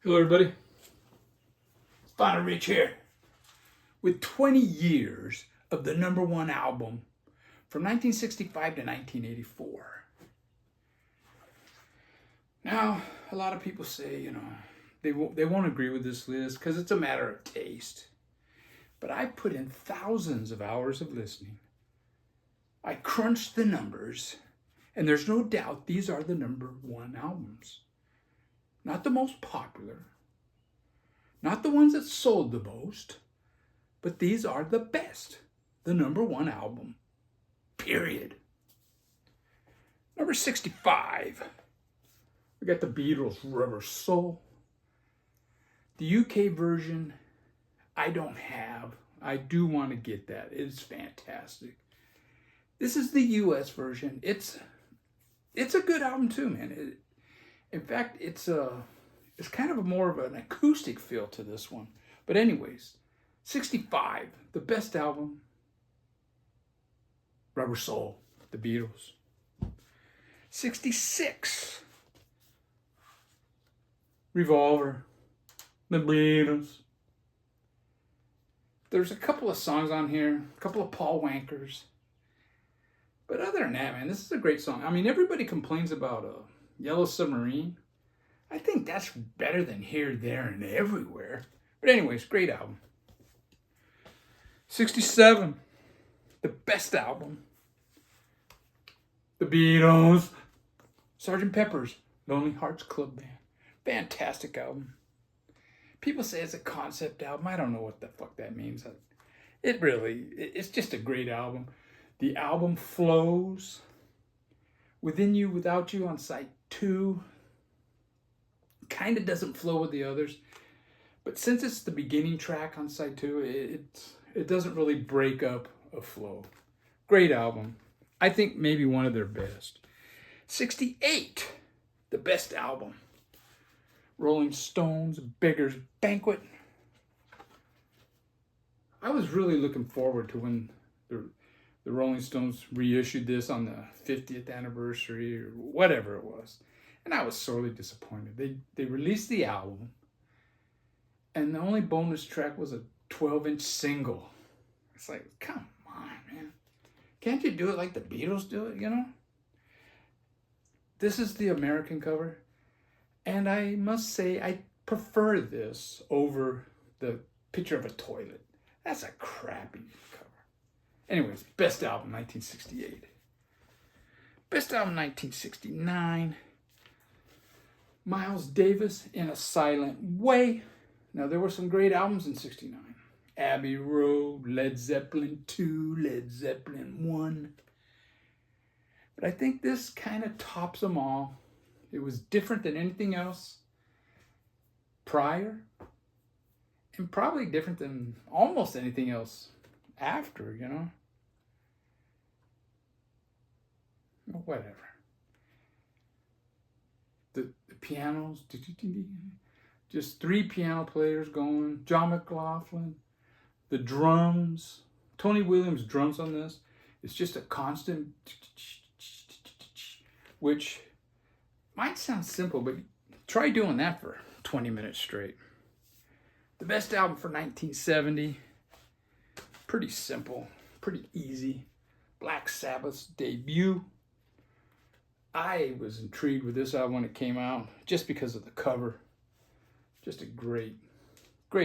Hello, everybody. Final Rich here with 20 years of the number one album from 1965 to 1984. Now, a lot of people say, they won't agree with this list because it's a matter of taste. But I put in thousands of hours of listening. I crunched the numbers, and there's no doubt these are the number one albums. Not the most popular, not the ones that sold the most, but these are the best. The number one album. Period. Number 65. We got the Beatles' Rubber Soul. The UK version, I don't have. I do want to get that. It's fantastic. This is the US version. It's a good album too, man. In fact, it's kind of more of an acoustic feel to this one. But anyways, 65, the best album, Rubber Soul, the Beatles. 66, Revolver, the Beatles. There's a couple of songs on here, a couple of Paul Wankers. But other than that, man, this is a great song. I mean, everybody complains about Yellow Submarine. I think that's better than Here, There, and Everywhere. But anyways, great album. 67, the best album. The Beatles. Sgt. Pepper's Lonely Hearts Club Band. Fantastic album. People say it's a concept album. I don't know what the fuck that means. It's just a great album. The album flows. Within You, Without You on side 2. Kind of doesn't flow with the others. But since it's the beginning track on side 2, it doesn't really break up a flow. Great album. I think maybe one of their best. 68, the best album. Rolling Stones, Beggar's Banquet. I was really looking forward to when the Rolling Stones reissued this on the 50th anniversary or whatever it was. And I was sorely disappointed. They released the album, and the only bonus track was a 12-inch single. It's like, come on, man. Can't you do it like the Beatles do it, This is the American cover, and I must say I prefer this over the picture of a toilet. That's a crappy cover. Anyways, best album, 1968. Best album, 1969. Miles Davis, In a Silent Way. Now, there were some great albums in 69. Abbey Road, Led Zeppelin 2, Led Zeppelin 1. But I think this kind of tops them all. It was different than anything else prior, and probably different than almost anything else after, Whatever. The pianos, just 3 piano players going. John McLaughlin, the drums. Tony Williams' drums on this. It's just a constant, which might sound simple, but try doing that for 20 minutes straight. The best album for 1970. Pretty simple, pretty easy. Black Sabbath's debut. I was intrigued with this album when it came out, just because of the cover. Just a great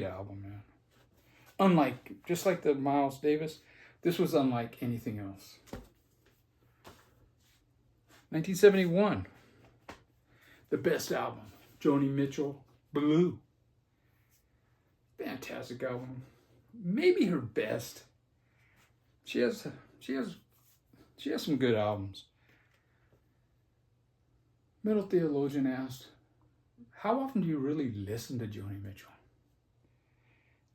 album, man. Just like the Miles Davis, this was unlike anything else. 1971, the best album, Joni Mitchell, Blue. Fantastic album. Maybe her best. She has some good albums. Metal Theologian asked, how often do you really listen to Joni Mitchell?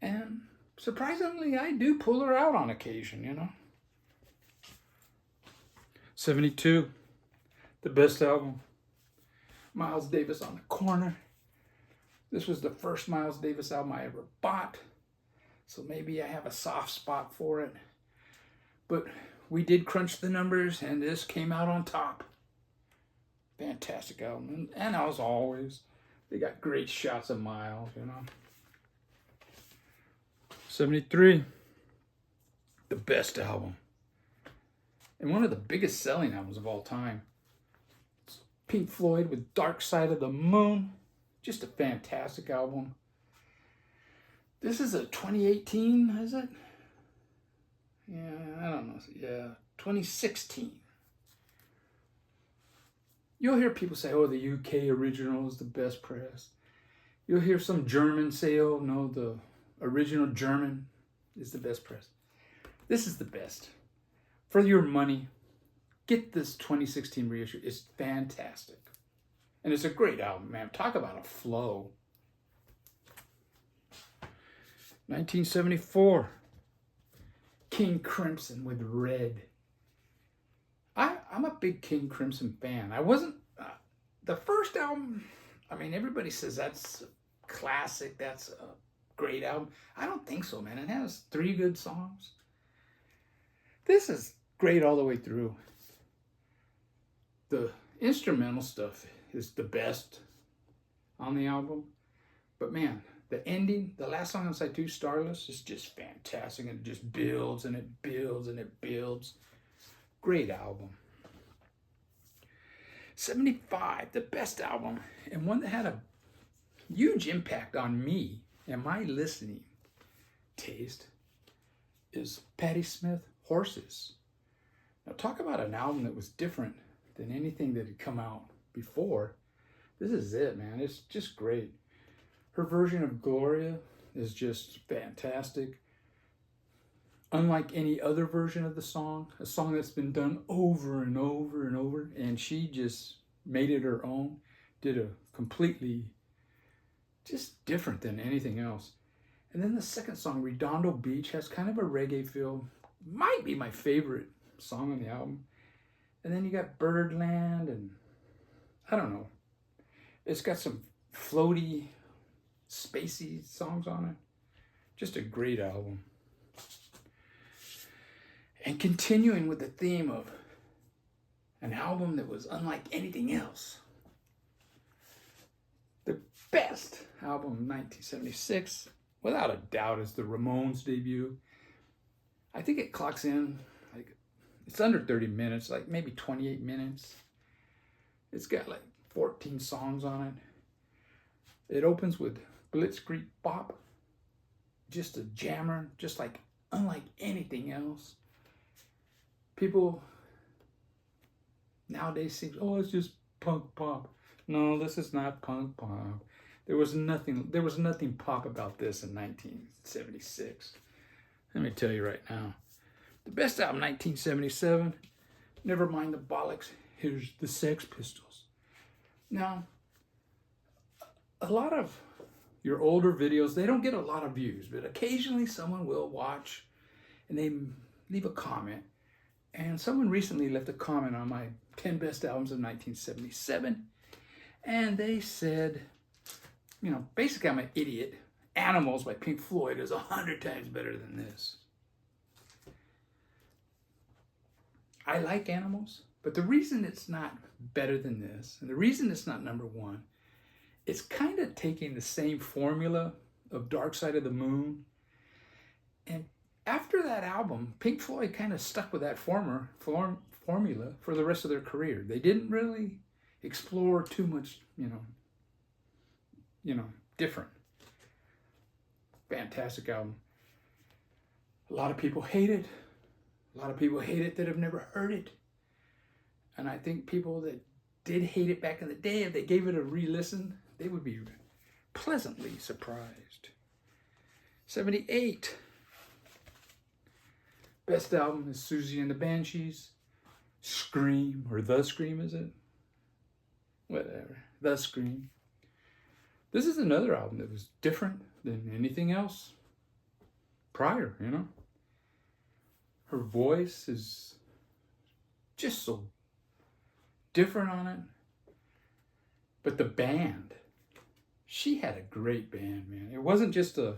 And surprisingly, I do pull her out on occasion, 72, the best album. Miles Davis, On the Corner. This was the first Miles Davis album I ever bought, so maybe I have a soft spot for it. But we did crunch the numbers, and this came out on top. Fantastic album. And as always, They got great shots of Miles, you know. 73, the best album. And one of the biggest selling albums of all time. It's Pink Floyd with Dark Side of the Moon. Just a fantastic album. This is a 2018, is it? Yeah, I don't know. Yeah, 2016. You'll hear people say, oh, the UK original is the best press. You'll hear some German say, oh, no, the original German is the best press. This is the best. For your money, get this 2016 reissue. It's fantastic. And it's a great album, man. Talk about a flow. 1974, King Crimson with Red. I'm a big King Crimson fan. I wasn't, the first album, I mean, everybody says that's a classic, that's a great album. I don't think so, man. It has 3 good songs. This is great all the way through. The instrumental stuff is the best on the album. But man, the ending, the last song on side 2, Starless, is just fantastic. And it just builds and it builds and it builds. Great album. 75, the best album, and one that had a huge impact on me and my listening taste, is Patti Smith, Horses. Now talk about an album that was different than anything that had come out before. This is it, man. It's just great. Her version of Gloria is just fantastic. Unlike any other version of the song, a song that's been done over and over and over, and she just made it her own, did a completely just different than anything else. And then the second song, Redondo Beach, has kind of a reggae feel. Might be my favorite song on the album. And then you got Birdland, and I don't know. It's got some floaty, spacey songs on it. Just a great album. And continuing with the theme of an album that was unlike anything else. The best album of 1976, without a doubt, is the Ramones debut. I think it clocks in, like, it's under 30 minutes, like maybe 28 minutes. It's got like 14 songs on it. It opens with Blitzkrieg Bop. Just a jammer, just like unlike anything else. People nowadays think, oh, it's just punk pop. No, this is not punk pop. There was nothing pop about this in 1976. Let me tell you right now. The best album, 1977, Never Mind the Bollocks, here's the Sex Pistols. Now, a lot of your older videos, they don't get a lot of views, but occasionally someone will watch and they leave a comment. And someone recently left a comment on my 10 best albums of 1977. And they said, you know, basically I'm an idiot. Animals by Pink Floyd is 100 times better than this. I like Animals, but the reason it's not better than this, and the reason it's not number 1, it's kind of taking the same formula of Dark Side of the Moon. And after that album, Pink Floyd kind of stuck with that formula for the rest of their career. They didn't really explore too much, you know, different. Fantastic album. A lot of people hate it. A lot of people hate it that have never heard it. And I think people that did hate it back in the day, if they gave it a re-listen, they would be pleasantly surprised. 78. Best album is Siouxsie and the Banshees. Scream, or The Scream, is it? Whatever. The Scream. This is another album that was different than anything else prior, you know? Her voice is just so different on it. But the band, she had a great band, man. It wasn't just a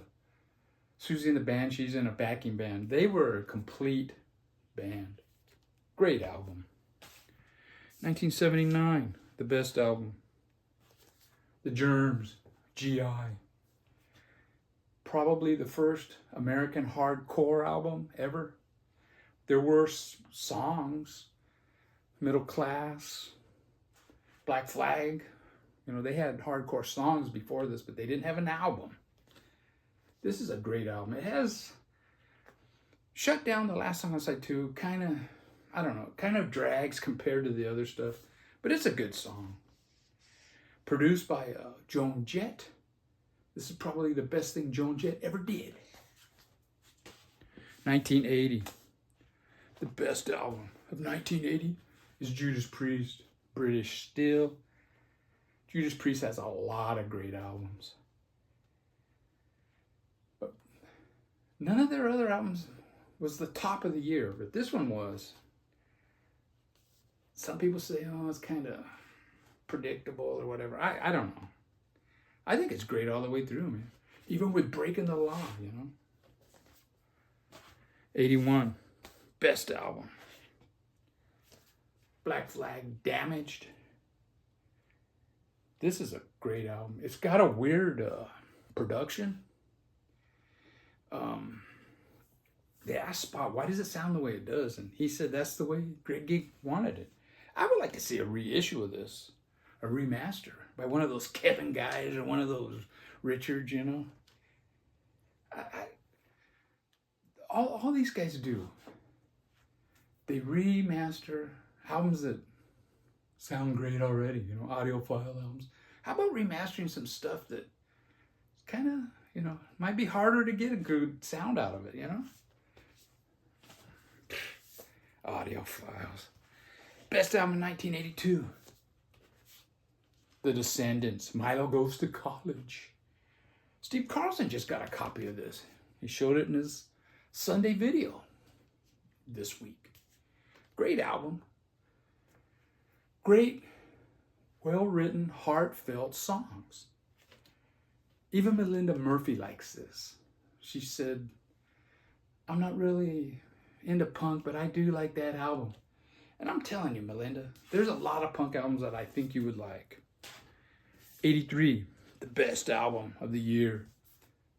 Siouxsie and the Banshees and a backing band. They were a complete band. Great album. 1979, the best album. The Germs, GI. Probably the first American hardcore album ever. There were songs, Middle Class, Black Flag. You know, they had hardcore songs before this, but they didn't have an album. This is a great album. It has Shut Down, the last song on side 2, kind of, I don't know, kind of drags compared to the other stuff, but it's a good song. Produced by Joan Jett. This is probably the best thing Joan Jett ever did. 1980. The best album of 1980 is Judas Priest, British still. Judas Priest has a lot of great albums. But none of their other albums was the top of the year, but this one was. Some people say, oh, it's kind of predictable or whatever. I don't know. I think it's great all the way through, man. Even with Breaking the Law, you know. 81, best album. Black Flag, Damaged. This is a great album. It's got a weird production. They asked Spot, why does it sound the way it does? And he said that's the way Greg Gig wanted it. I would like to see a reissue of this, a remaster by one of those Kevin guys or one of those Richards, you know. All these guys do. They remaster albums that sound great already, you know, audiophile albums. How about remastering some stuff that kind of, you know, might be harder to get a good sound out of it, you know? Audiophiles. Best album in 1982. The Descendants, Milo Goes to College. Steve Carlson just got a copy of this. He showed it in his Sunday video this week. Great album. Great, well-written, heartfelt songs. Even Melinda Murphy likes this. She said, I'm not really into punk, but I do like that album. And I'm telling you, Melinda, there's a lot of punk albums that I think you would like. 83, the best album of the year.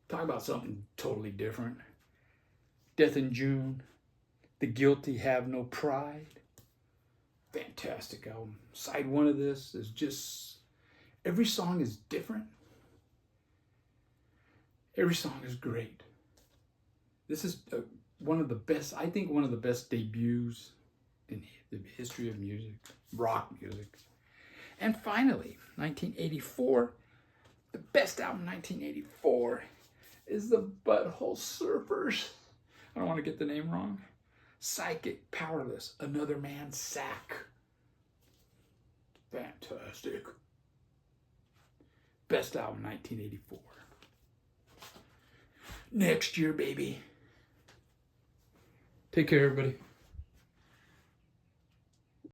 Talk about something totally different. Death in June, The Guilty Have No Pride. Fantastic album. Side 1 of this is just, every song is different. Every song is great. This is one of the best, I think one of the best debuts in the history of music, rock music. And finally, 1984, the best album 1984 is the Butthole Surfers. I don't want to get the name wrong. Psychic, Powerless, Another Man's Sack. Fantastic. Best album 1984. Next year, baby. Take care, everybody.